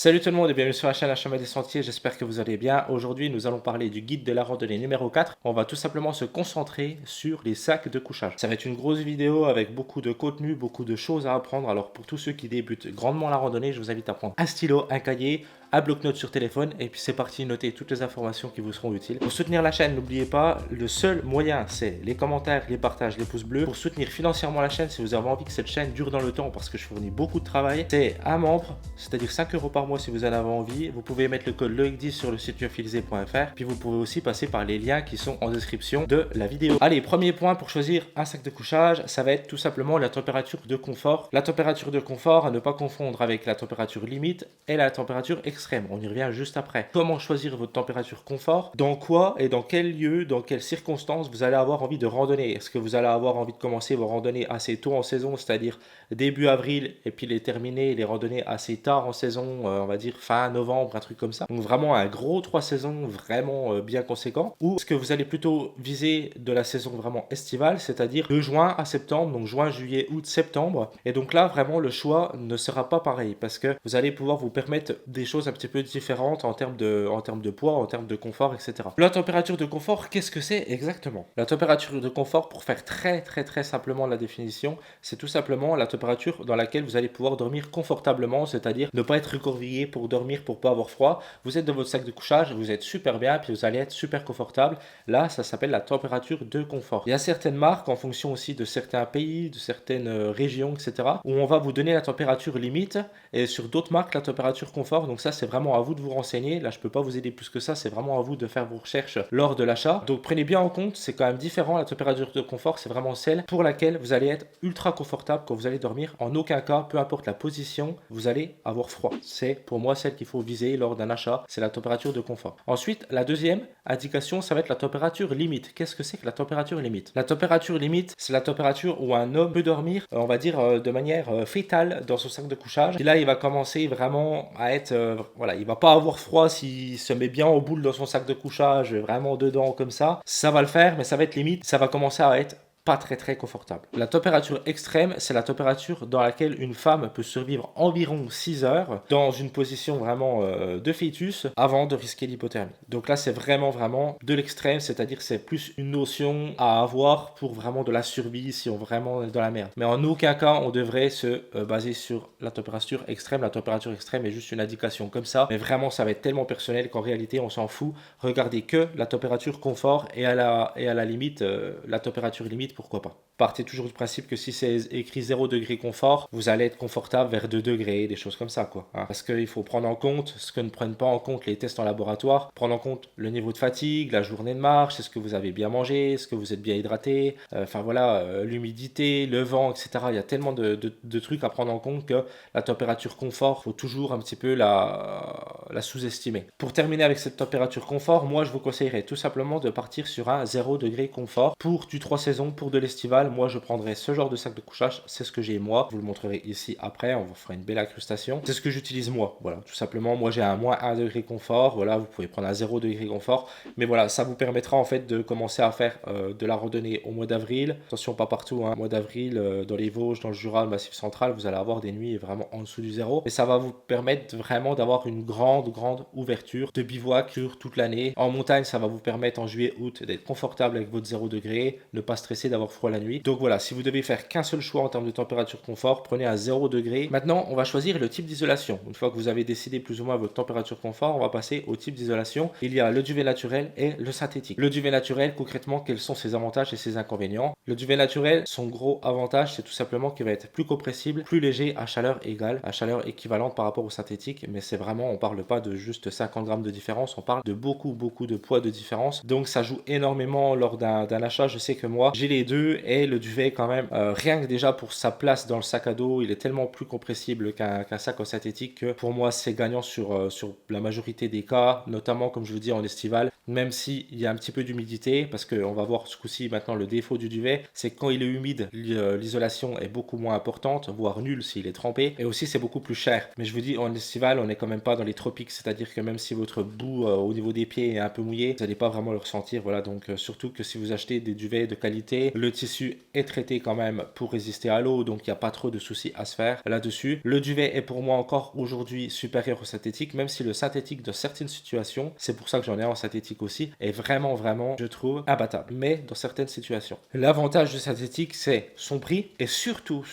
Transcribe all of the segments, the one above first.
Salut tout le monde et bienvenue sur la chaîne La Chemin des Sentiers, j'espère que vous allez bien. Aujourd'hui nous allons parler du guide de la randonnée numéro 4. On va tout simplement se concentrer sur les sacs de couchage. Ça va être une grosse vidéo avec beaucoup de contenu, beaucoup de choses à apprendre. Alors pour tous ceux qui débutent grandement la randonnée, je vous invite à prendre un stylo, un cahier, un bloc-notes sur téléphone et puis c'est parti, notez toutes les informations qui vous seront utiles. Pour soutenir la chaîne, n'oubliez pas, le seul moyen c'est les commentaires, les partages, les pouces bleus. Pour soutenir financièrement la chaîne, si vous avez envie que cette chaîne dure dans le temps parce que je fournis beaucoup de travail, c'est un membre, c'est-à-dire 5 euros par mois si vous en avez envie. Vous pouvez mettre le code LOIC10 sur le site lyophilisé.fr, puis vous pouvez aussi passer par les liens qui sont en description de la vidéo. Allez, premier point pour choisir un sac de couchage, ça va être tout simplement la température de confort. La température de confort à ne pas confondre avec la température limite et la température extrême. On y revient juste après. Comment choisir votre température confort? Dans quoi et dans quel lieu, dans quelles circonstances vous allez avoir envie de randonner? Est-ce que vous allez avoir envie de commencer vos randonnées assez tôt en saison, c'est-à-dire début avril, et puis les terminer, les randonnées assez tard en saison, on va dire fin novembre, un truc comme ça. Donc vraiment un gros 3 saisons vraiment bien conséquent. Ou est-ce que vous allez plutôt viser de la saison vraiment estivale, c'est-à-dire de juin à septembre, donc juin, juillet, août, septembre. Et donc là, vraiment, le choix ne sera pas pareil parce que vous allez pouvoir vous permettre des choses un petit peu différentes en termes de poids, en termes de confort, etc. La température de confort, qu'est-ce que c'est exactement? La température de confort, pour faire très simplement la définition, c'est tout simplement la température dans laquelle vous allez pouvoir dormir confortablement, c'est-à-dire ne pas être recroquevillé pour dormir, pour pas avoir froid. Vous êtes dans votre sac de couchage, vous êtes super bien, puis vous allez être super confortable. Là, ça s'appelle la température de confort. Il y a certaines marques, en fonction aussi de certains pays, de certaines régions, etc., où on va vous donner la température limite, et sur d'autres marques, la température confort. Donc ça, c'est vraiment à vous de vous renseigner. Là, je peux pas vous aider plus que ça, c'est vraiment à vous de faire vos recherches lors de l'achat. Donc prenez bien en compte, c'est quand même différent. La température de confort, c'est vraiment celle pour laquelle vous allez être ultra confortable quand vous allez dormir. En aucun cas, peu importe la position, vous allez avoir froid. C'est pour moi celle qu'il faut viser lors d'un achat, c'est la température de confort. Ensuite, la deuxième indication, ça va être la température limite. Qu'est-ce que c'est que la température limite? La température limite, c'est la température où un homme peut dormir, on va dire, de manière fétale dans son sac de couchage. Et là, il va commencer vraiment à être, voilà, il va pas avoir froid s'il se met bien en boule dans son sac de couchage, vraiment dedans comme ça va le faire, mais ça va être limite, ça va commencer à être pas très confortable. La température extrême, c'est la température dans laquelle une femme peut survivre environ 6 heures dans une position vraiment de fœtus avant de risquer l'hypothermie. Donc là, c'est vraiment de l'extrême, c'est-à-dire c'est plus une notion à avoir pour vraiment de la survie si on vraiment est dans la merde. Mais en aucun cas, on devrait se baser sur la température extrême. La température extrême est juste une indication comme ça, mais vraiment, ça va être tellement personnel qu'en réalité, on s'en fout. Regardez que la température confort et à la limite, la température limite, pourquoi pas. Partez toujours du principe que si c'est écrit 0 degré confort, vous allez être confortable vers 2 degrés, des choses comme ça, quoi. Hein. Parce qu'il faut prendre en compte ce que ne prennent pas en compte les tests en laboratoire, prendre en compte le niveau de fatigue, la journée de marche, est-ce que vous avez bien mangé, est-ce que vous êtes bien hydraté, enfin voilà, l'humidité, le vent, etc. Il y a tellement de trucs à prendre en compte que la température confort, faut toujours un petit peu la sous-estimer. Pour terminer avec cette température confort, moi je vous conseillerais tout simplement de partir sur un 0 degré confort pour du 3 saisons, pour de l'estival. Moi je prendrais ce genre de sac de couchage, c'est ce que j'ai moi, je vous le montrerai ici après, on vous fera une belle incrustation. C'est ce que j'utilise moi, voilà, tout simplement. Moi j'ai un moins 1 degré confort, voilà, vous pouvez prendre un 0 degré confort, mais voilà, ça vous permettra en fait de commencer à faire de la randonnée au mois d'avril. Attention, pas partout, hein. Au mois d'avril, dans les Vosges, dans le Jura, le Massif central, vous allez avoir des nuits vraiment en dessous du zéro, et ça va vous permettre vraiment d'avoir une grande ouverture de bivouac sur toute l'année. En montagne, ça va vous permettre en juillet, août d'être confortable avec votre 0 degré, ne pas stresser d'avoir froid la nuit. Donc voilà, si vous devez faire qu'un seul choix en termes de température confort, prenez un 0 degré. Maintenant, on va choisir le type d'isolation. Une fois que vous avez décidé plus ou moins votre température confort, on va passer au type d'isolation. Il y a le duvet naturel et le synthétique. Le duvet naturel, concrètement, quels sont ses avantages et ses inconvénients? Le duvet naturel, son gros avantage, c'est tout simplement qu'il va être plus compressible, plus léger à chaleur égale, à chaleur équivalente par rapport au synthétique, mais c'est vraiment, on parle pas de juste 50 grammes de différence, on parle de beaucoup de poids de différence. Donc ça joue énormément lors d'un achat. Je sais que moi, j'ai les deux, et le duvet quand même, rien que déjà pour sa place dans le sac à dos, il est tellement plus compressible qu'un sac en synthétique que pour moi c'est gagnant sur la majorité des cas, notamment comme je vous dis en estival. même s'il y a un petit peu d'humidité, parce qu'on va voir ce coup-ci maintenant le défaut du duvet, c'est que quand il est humide, l'isolation est beaucoup moins importante, voire nulle s'il est trempé, et aussi c'est beaucoup plus cher. Mais je vous dis, en estival, on n'est quand même pas dans les tropiques, c'est-à-dire que même si votre bout au niveau des pieds est un peu mouillé, vous n'allez pas vraiment le ressentir. Voilà, donc surtout que si vous achetez des duvets de qualité, le tissu est traité quand même pour résister à l'eau, donc il n'y a pas trop de soucis à se faire là-dessus. Le duvet est pour moi encore aujourd'hui supérieur au synthétique, même si le synthétique dans certaines situations, c'est pour ça que j'en ai un en synthétique aussi, est vraiment, je trouve, imbattable. Mais dans certaines situations. L'avantage du synthétique, c'est son prix et surtout,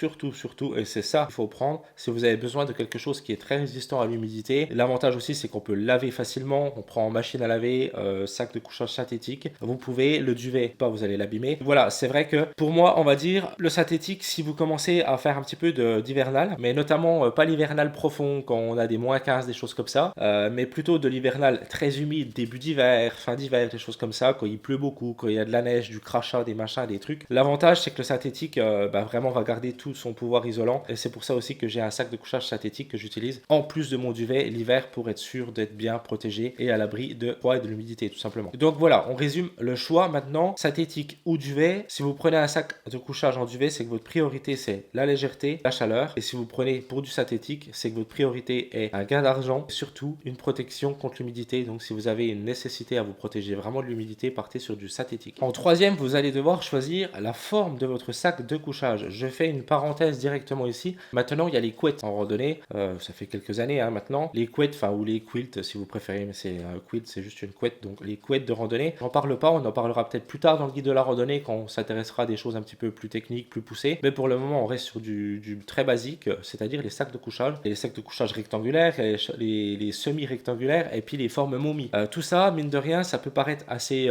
et c'est ça qu'il faut prendre, si vous avez besoin de quelque chose qui est très résistant à l'humidité. L'avantage aussi, c'est qu'on peut laver facilement, on prend en machine à laver, sac de couchage synthétique. Vous pouvez, le duvet, pas vous allez l'abîmer. Voilà, c'est vrai que pour moi, on va dire, le synthétique, si vous commencez à faire un petit peu d'hivernal, mais notamment pas l'hivernal profond quand on a des moins 15, des choses comme ça, mais plutôt de l'hivernal très humide, début d'hiver, fin d'hiver, des choses comme ça, quand il pleut beaucoup, quand il y a de la neige, du crachat, des machins, des trucs. L'avantage, c'est que le synthétique, vraiment va garder tout son pouvoir isolant, et c'est pour ça aussi que j'ai un sac de couchage synthétique que j'utilise en plus de mon duvet l'hiver pour être sûr d'être bien protégé et à l'abri de froid et de l'humidité tout simplement. Donc voilà, on résume le choix maintenant, synthétique ou duvet. Si vous prenez un sac de couchage en duvet, c'est que votre priorité c'est la légèreté, la chaleur, et si vous prenez pour du synthétique, c'est que votre priorité est un gain d'argent, surtout une protection contre l'humidité. Donc si vous avez une nécessité à vous protéger vraiment de l'humidité, partez sur du synthétique. En troisième, vous allez devoir choisir la forme de votre sac de couchage. Je fais une parenthèse directement ici. Maintenant, il y a les couettes en randonnée, ça fait quelques années maintenant, les couettes, ou les quilts si vous préférez, mais c'est quilt, c'est juste une couette, donc les couettes de randonnée, j'en parle pas, on en parlera peut-être plus tard dans le guide de la randonnée quand on s'intéressera à des choses un petit peu plus techniques, plus poussées, mais pour le moment on reste sur du très basique, c'est-à-dire les sacs de couchage, les sacs de couchage rectangulaires, les semi-rectangulaires, et puis les formes momies. Tout ça, mine de rien, ça peut paraître assez...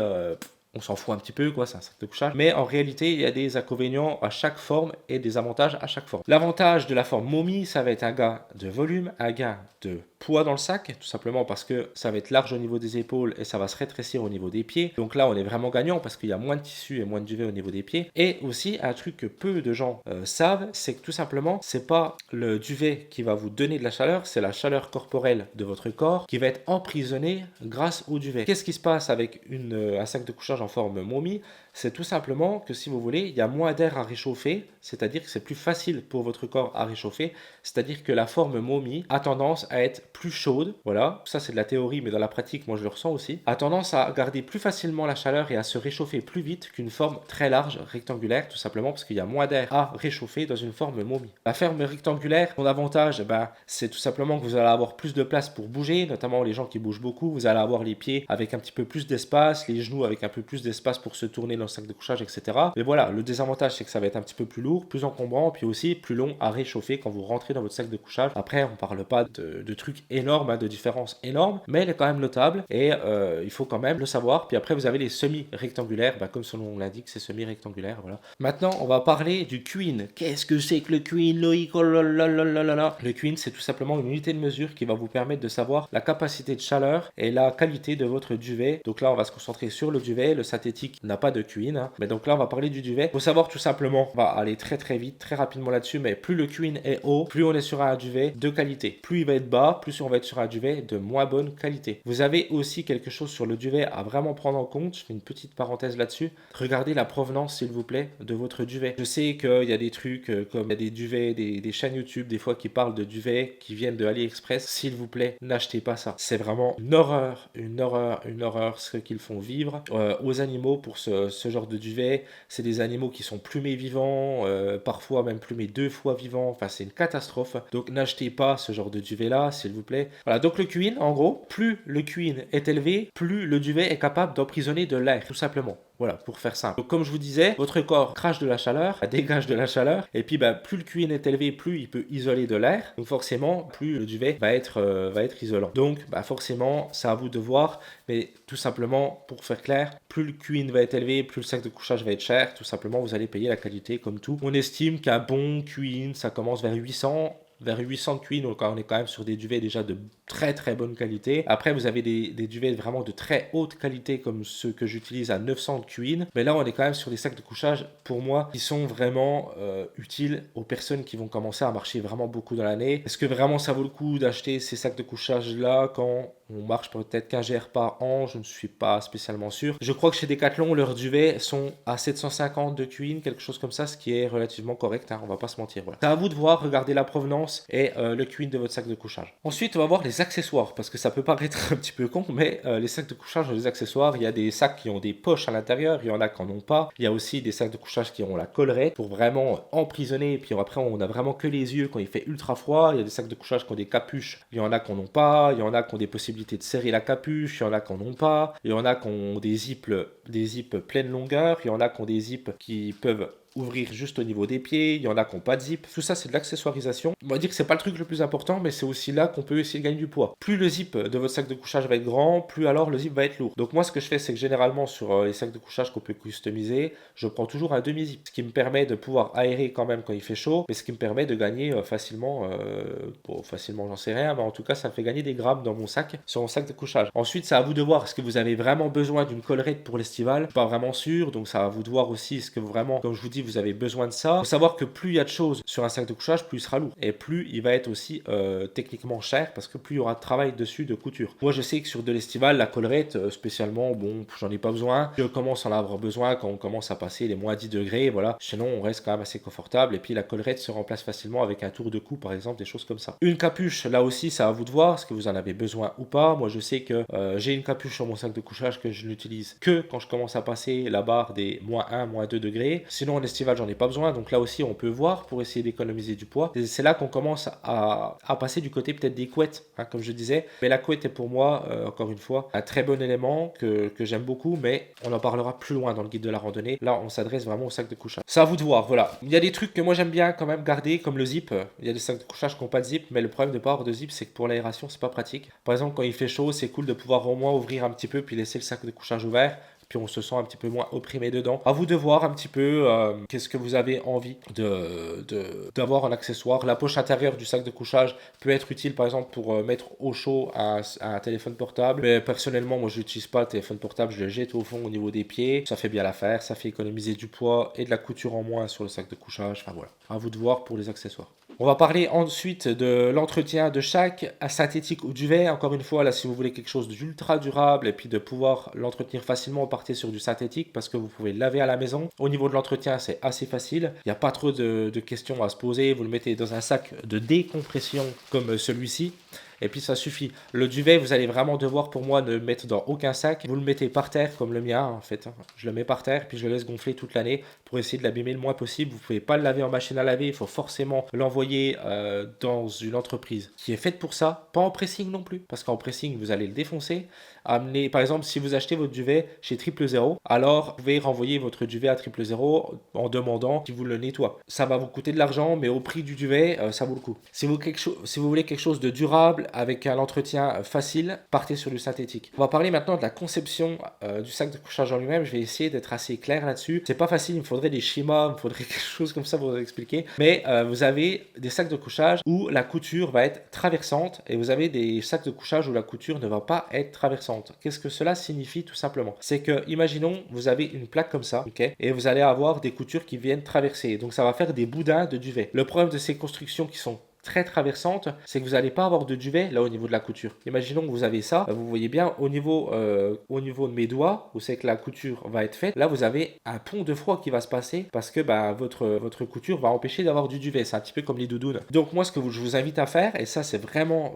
on s'en fout un petit peu, quoi, c'est un sac de couchage. Mais en réalité, il y a des inconvénients à chaque forme et des avantages à chaque forme. L'avantage de la forme momie, ça va être un gain de volume, un gain de poids dans le sac, tout simplement parce que ça va être large au niveau des épaules et ça va se rétrécir au niveau des pieds. Donc là, on est vraiment gagnant parce qu'il y a moins de tissu et moins de duvet au niveau des pieds. Et aussi, un truc que peu de gens savent, c'est que tout simplement, c'est pas le duvet qui va vous donner de la chaleur, c'est la chaleur corporelle de votre corps qui va être emprisonnée grâce au duvet. Qu'est-ce qui se passe avec un sac de couchage en forme momie? C'est tout simplement que si vous voulez, il y a moins d'air à réchauffer, c'est-à-dire que c'est plus facile pour votre corps à réchauffer, c'est-à-dire que la forme momie a tendance à être plus chaude, voilà, ça c'est de la théorie, mais dans la pratique, moi je le ressens aussi, a tendance à garder plus facilement la chaleur et à se réchauffer plus vite qu'une forme très large, rectangulaire, tout simplement parce qu'il y a moins d'air à réchauffer dans une forme momie. La forme rectangulaire, son avantage, c'est tout simplement que vous allez avoir plus de place pour bouger, notamment les gens qui bougent beaucoup, vous allez avoir les pieds avec un petit peu plus d'espace, les genoux avec un peu plus d'espace pour se tourner dans le sac de couchage, etc. Mais voilà, le désavantage, c'est que ça va être un petit peu plus lourd, plus encombrant, puis aussi plus long à réchauffer quand vous rentrez dans votre sac de couchage. Après, on parle pas de trucs énormes, de différences énormes, mais elle est quand même notable et il faut quand même le savoir. Puis après, vous avez les semi-rectangulaires, comme son nom l'indique, c'est semi-rectangulaire, voilà. Maintenant, on va parler du queen. Qu'est-ce que c'est que le queen, Loïc? Oh là là là là là là. Le queen, c'est tout simplement une unité de mesure qui va vous permettre de savoir la capacité de chaleur et la qualité de votre duvet. Donc là, on va se concentrer sur le duvet. Le synthétique n'a pas de queen, hein. Mais donc là, on va parler du duvet. Il faut savoir tout simplement, on va aller très vite, très rapidement là-dessus, mais plus le queen est haut, plus on est sur un duvet de qualité. Plus il va être bas, plus on va être sur un duvet de moins bonne qualité. Vous avez aussi quelque chose sur le duvet à vraiment prendre en compte. Je fais une petite parenthèse là-dessus. Regardez la provenance, s'il vous plaît, de votre duvet. Je sais qu'il y a des trucs comme il y a des duvets, des chaînes YouTube, des fois qui parlent de duvets qui viennent de AliExpress. S'il vous plaît, n'achetez pas ça. C'est vraiment une horreur ce qu'ils font vivre aux animaux pour ce genre de duvet. C'est des animaux qui sont plumés vivants, parfois même plumés 2 fois vivants. Enfin, c'est une catastrophe. Donc, n'achetez pas ce genre de duvet-là, s'il vous plaît. Voilà, donc le queen, en gros, plus le queen est élevé, plus le duvet est capable d'emprisonner de l'air, tout simplement. Voilà, pour faire simple. Donc, comme je vous disais, votre corps crache de la chaleur, dégage de la chaleur, et puis plus le queen est élevé, plus il peut isoler de l'air. Donc forcément, plus le duvet va être isolant. Donc forcément, c'est à vous de voir, mais tout simplement, pour faire clair, plus le queen va être élevé, plus le sac de couchage va être cher. Tout simplement, vous allez payer la qualité comme tout. On estime qu'un bon queen, ça commence vers 800. Vers 800 de queen, donc on est quand même sur des duvets déjà de très bonne qualité. Après, vous avez des duvets vraiment de très haute qualité comme ceux que j'utilise à 900 de queen. Mais là, on est quand même sur des sacs de couchage, pour moi, qui sont vraiment utiles aux personnes qui vont commencer à marcher vraiment beaucoup dans l'année. Est-ce que vraiment ça vaut le coup d'acheter ces sacs de couchage-là quand On marche peut-être qu'un GR par an, je ne suis pas spécialement sûr. Je crois que chez Decathlon, leurs duvets sont à 750 de Queen, quelque chose comme ça, ce qui est relativement correct, hein, on va pas se mentir. Voilà. C'est à vous de voir, regarder la provenance et le Queen de votre sac de couchage. Ensuite, on va voir les accessoires, parce que ça peut paraître un petit peu con, mais les sacs de couchage ont des accessoires. Il y a des sacs qui ont des poches à l'intérieur, il y en a qui n'en ont pas. Il y a aussi des sacs de couchage qui ont la collerette pour vraiment emprisonner, et puis après on a vraiment que les yeux quand il fait ultra froid. Il y a des sacs de couchage qui ont des capuches, il y en a qui n'en ont pas, il y en a qui ont des possibilités de serrer la capuche, il y en a qui n'en ont pas, il y en a qui ont des zips pleine longueur, il y en a qui ont des zips qui peuvent ouvrir juste au niveau des pieds, il y en a qui n'ont pas de zip. Tout ça, c'est de l'accessoirisation. On va dire que c'est pas le truc le plus important, mais c'est aussi là qu'on peut essayer de gagner du poids. Plus le zip de votre sac de couchage va être grand, plus alors le zip va être lourd. Donc moi, ce que je fais, c'est que généralement sur les sacs de couchage qu'on peut customiser, je prends toujours un demi-zip, ce qui me permet de pouvoir aérer quand même quand il fait chaud, mais ce qui me permet de gagner facilement, facilement j'en sais rien, mais en tout cas, ça me fait gagner des grammes dans mon sac, sur mon sac de couchage. Ensuite, c'est à vous de voir, est-ce que vous avez vraiment besoin d'une collerette pour l'estival? Je suis pas vraiment sûr, donc ça à vous de voir aussi, est-ce que vraiment, comme je vous dis, vous avez besoin de ça. Il faut savoir que plus il y a de choses sur un sac de couchage, plus il sera lourd. Et plus il va être aussi techniquement cher, parce que plus il y aura de travail dessus de couture. Moi, je sais que sur de l'estival, la collerette, spécialement, bon, j'en ai pas besoin. Je commence à en avoir besoin quand on commence à passer les moins 10 degrés, voilà. Sinon, on reste quand même assez confortable. Et puis, la collerette se remplace facilement avec un tour de cou, par exemple, des choses comme ça. Une capuche, là aussi, c'est à vous de voir, est-ce que vous en avez besoin ou pas. Moi, je sais que j'ai une capuche sur mon sac de couchage que je n'utilise que quand je commence à passer la barre des moins 1, moins 2 degrés. Sinon, en estival, j'en ai pas besoin. Donc là aussi, on peut voir pour essayer d'économiser du poids. Et c'est là qu'on commence à passer du côté peut-être des couettes, hein, comme je disais. Mais la couette est pour moi, encore une fois, un très bon élément que j'aime beaucoup, mais on en parlera plus loin dans le guide de la randonnée. Là, on s'adresse vraiment au sac de couchage. C'est à vous de voir, voilà. Il y a des trucs que moi j'aime bien quand même garder, comme le zip. Il y a des sacs de couchage qui n'ont pas de zip, mais le problème de ne pas avoir de zip, c'est que pour l'aération, c'est pas pratique. Par exemple, quand il fait chaud, c'est cool de pouvoir au moins ouvrir un petit peu, puis laisser le sac de couchage ouvert. Puis on se sent un petit peu moins opprimé dedans. À vous de voir un petit peu qu'est-ce que vous avez envie d'avoir en accessoire. La poche intérieure du sac de couchage peut être utile par exemple pour mettre au chaud un téléphone portable. Mais personnellement, moi je n'utilise pas le téléphone portable, je le jette au fond au niveau des pieds. Ça fait bien l'affaire, ça fait économiser du poids et de la couture en moins sur le sac de couchage. Enfin voilà, à vous de voir pour les accessoires. On va parler ensuite de l'entretien de chaque synthétique ou duvet. Encore une fois, là, si vous voulez quelque chose d'ultra durable et puis de pouvoir l'entretenir facilement, partez sur du synthétique parce que vous pouvez le laver à la maison. Au niveau de l'entretien, c'est assez facile. Il n'y a pas trop de questions à se poser. Vous le mettez dans un sac de décompression comme celui-ci. Et puis ça suffit. Le duvet, vous allez vraiment devoir pour moi ne le mettre dans aucun sac. Vous le mettez par terre comme le mien en fait. Je le mets par terre puis je le laisse gonfler toute l'année pour essayer de l'abîmer le moins possible. Vous ne pouvez pas le laver en machine à laver. Il faut forcément l'envoyer dans une entreprise qui est faite pour ça. Pas en pressing non plus. Parce qu'en pressing, vous allez le défoncer. Amener, par exemple, si vous achetez votre duvet chez 000, alors vous pouvez renvoyer votre duvet à 000 en demandant qu'il vous le nettoie. Ça va vous coûter de l'argent, mais au prix du duvet, ça vaut le coup. Si vous voulez quelque chose de durable, avec un entretien facile, partez sur du synthétique. On va parler maintenant de la conception du sac de couchage en lui-même. Je vais essayer d'être assez clair là-dessus. C'est pas facile, il me faudrait des schémas, il me faudrait quelque chose comme ça pour vous expliquer. Mais vous avez des sacs de couchage où la couture va être traversante et vous avez des sacs de couchage où la couture ne va pas être traversante. Qu'est-ce que cela signifie tout simplement? C'est que, imaginons, vous avez une plaque comme ça, ok, et vous allez avoir des coutures qui viennent traverser. Donc ça va faire des boudins de duvet. Le problème de ces constructions qui sont très traversante, c'est que vous n'allez pas avoir de duvet là au niveau de la couture. Imaginons que vous avez ça, vous voyez bien au niveau de mes doigts, où c'est que la couture va être faite, là vous avez un pont de froid qui va se passer parce que votre couture va empêcher d'avoir du duvet. C'est un petit peu comme les doudounes. Donc moi ce que je vous invite à faire, et ça c'est vraiment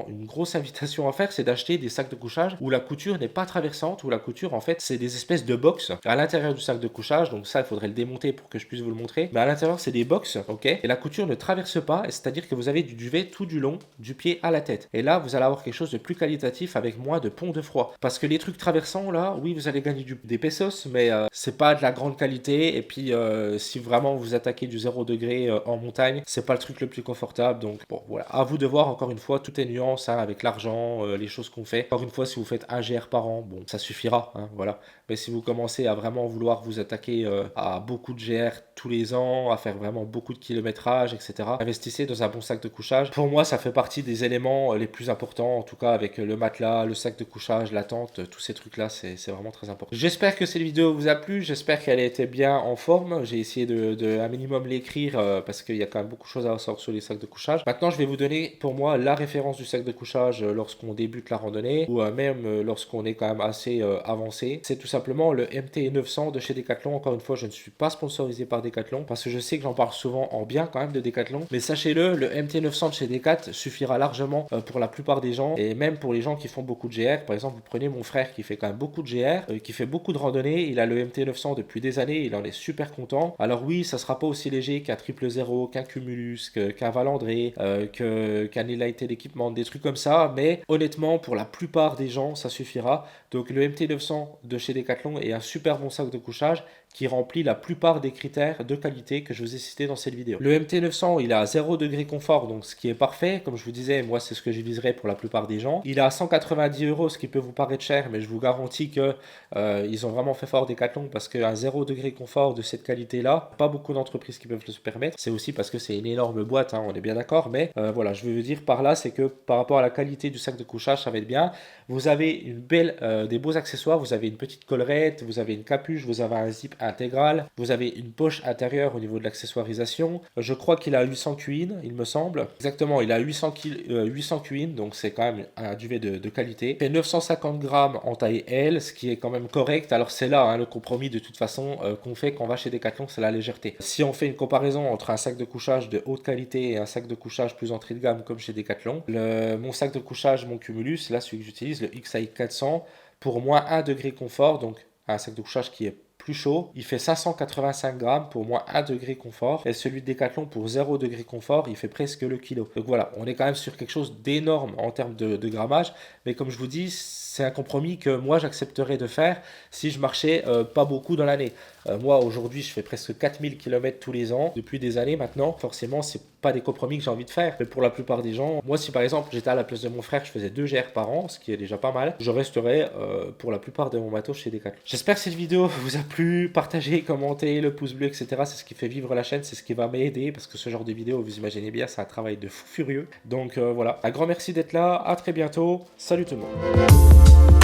une grosse invitation à faire, c'est d'acheter des sacs de couchage où la couture n'est pas traversante, où la couture en fait c'est des espèces de box à l'intérieur du sac de couchage. Donc ça il faudrait le démonter pour que je puisse vous le montrer. Mais à l'intérieur c'est des box, ok, et la couture ne traverse pas, c'est-à-dire que vous avez du duvet tout du long, du pied à la tête. Et là, vous allez avoir quelque chose de plus qualitatif avec moins de pont de froid. Parce que les trucs traversants, là, oui, vous allez gagner des pesos, mais c'est pas de la grande qualité. Et puis, si vraiment vous attaquez du 0 degré en montagne, c'est pas le truc le plus confortable. Donc, bon, voilà. À vous de voir, encore une fois, tout est nuance hein, avec l'argent, les choses qu'on fait. Encore une fois, si vous faites un GR par an, bon, ça suffira, hein, voilà. Mais si vous commencez à vraiment vouloir vous attaquer à beaucoup de GR tous les ans, à faire vraiment beaucoup de kilométrage, etc., investissez dans un bon sac de couchage. Pour moi, ça fait partie des éléments les plus importants, en tout cas avec le matelas, le sac de couchage, la tente, tous ces trucs-là, c'est vraiment très important. J'espère que cette vidéo vous a plu, j'espère qu'elle a été bien en forme. J'ai essayé de un minimum l'écrire parce qu'il y a quand même beaucoup de choses à ressortir sur les sacs de couchage. Maintenant, je vais vous donner pour moi la référence du sac de couchage lorsqu'on débute la randonnée ou même lorsqu'on est quand même assez avancé. C'est tout simplement le MT900 de chez Decathlon. Encore une fois, je ne suis pas sponsorisé par Decathlon parce que je sais que j'en parle souvent en bien quand même de Decathlon. Mais sachez-le, le MT900 de chez Decathlon suffira largement pour la plupart des gens et même pour les gens qui font beaucoup de GR. Par exemple, vous prenez mon frère qui fait quand même beaucoup de GR, qui fait beaucoup de randonnées. Il a le MT900 depuis des années, il en est super content. Alors oui, ça sera pas aussi léger qu'un 000, qu'un Cumulus, qu'un Valandré, qu'un Elite d'équipement, des trucs comme ça. Mais honnêtement, pour la plupart des gens, ça suffira. Donc le MT900 de chez Decathlon est un super bon sac de couchage qui remplit la plupart des critères de qualité que je vous ai cités dans cette vidéo. Le MT900, il a 0 degré confort, donc ce qui est parfait. Comme je vous disais, moi, c'est ce que j'utiliserai pour la plupart des gens. Il est à 190 €, ce qui peut vous paraître cher, mais je vous garantis que ils ont vraiment fait fort Decathlon parce qu'un 0 degré confort de cette qualité-là, pas beaucoup d'entreprises qui peuvent se permettre. C'est aussi parce que c'est une énorme boîte, hein, on est bien d'accord, mais voilà, je veux vous dire par là, c'est que par rapport à la qualité du sac de couchage, ça va être bien. Vous avez une belle, des beaux accessoires, vous avez une petite collerette, vous avez une capuche, vous avez un zip intégral, vous avez une poche intérieure au niveau de l'accessoirisation. Je crois qu'il a 800 QI, il me semble. Exactement, il a 800 QI, donc c'est quand même un duvet de qualité. Il fait 950 grammes en taille L, ce qui est quand même correct. Alors c'est là hein, le compromis de toute façon qu'on fait quand on va chez Decathlon, c'est la légèreté. Si on fait une comparaison entre un sac de couchage de haute qualité et un sac de couchage plus entrée de gamme comme chez Decathlon, mon sac de couchage, mon Cumulus, là celui que j'utilise, le XAI 400, pour moins 1 degré confort, donc un sac de couchage qui est plus chaud, il fait 585 grammes pour moins 1 degré confort, et celui de Decathlon pour 0 degré confort, il fait presque le kilo. Donc voilà, on est quand même sur quelque chose d'énorme en termes de grammage, mais comme je vous dis, c'est un compromis que moi j'accepterais de faire si je marchais pas beaucoup dans l'année. Moi aujourd'hui je fais presque 4000 km tous les ans, depuis des années maintenant, forcément c'est pas des compromis que j'ai envie de faire, mais pour la plupart des gens, moi si par exemple j'étais à la place de mon frère, je faisais 2 GR par an, ce qui est déjà pas mal, je resterais pour la plupart de mon matos chez Decathlon. J'espère que cette vidéo vous a plu, partagez, commentez, le pouce bleu, etc. C'est ce qui fait vivre la chaîne, c'est ce qui va m'aider, parce que ce genre de vidéo, vous imaginez bien, c'est un travail de fou furieux. Donc voilà, un grand merci d'être là, à très bientôt, salut tout le monde.